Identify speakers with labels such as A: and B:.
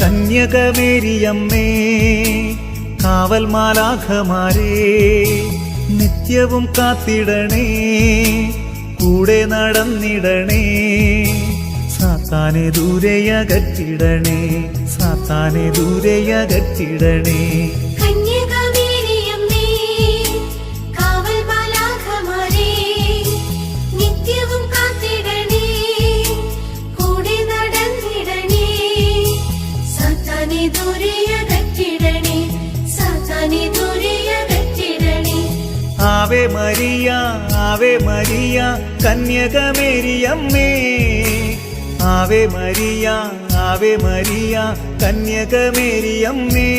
A: കന്യകമേരിയമ്മേ കാവൽ മാലാഖമാരേ നിത്യവും കാത്തിടണേ കൂടെ നടന്നിടണേ സാത്താനെ ദൂരെയകറ്റിടണേ സാത്താനെ ദൂരെയകറ്റിടണേ Ave Maria Ave Maria കന്യകമേരിയമ്മേ Ave Maria Ave Maria കന്യകമേരിയമ്മേ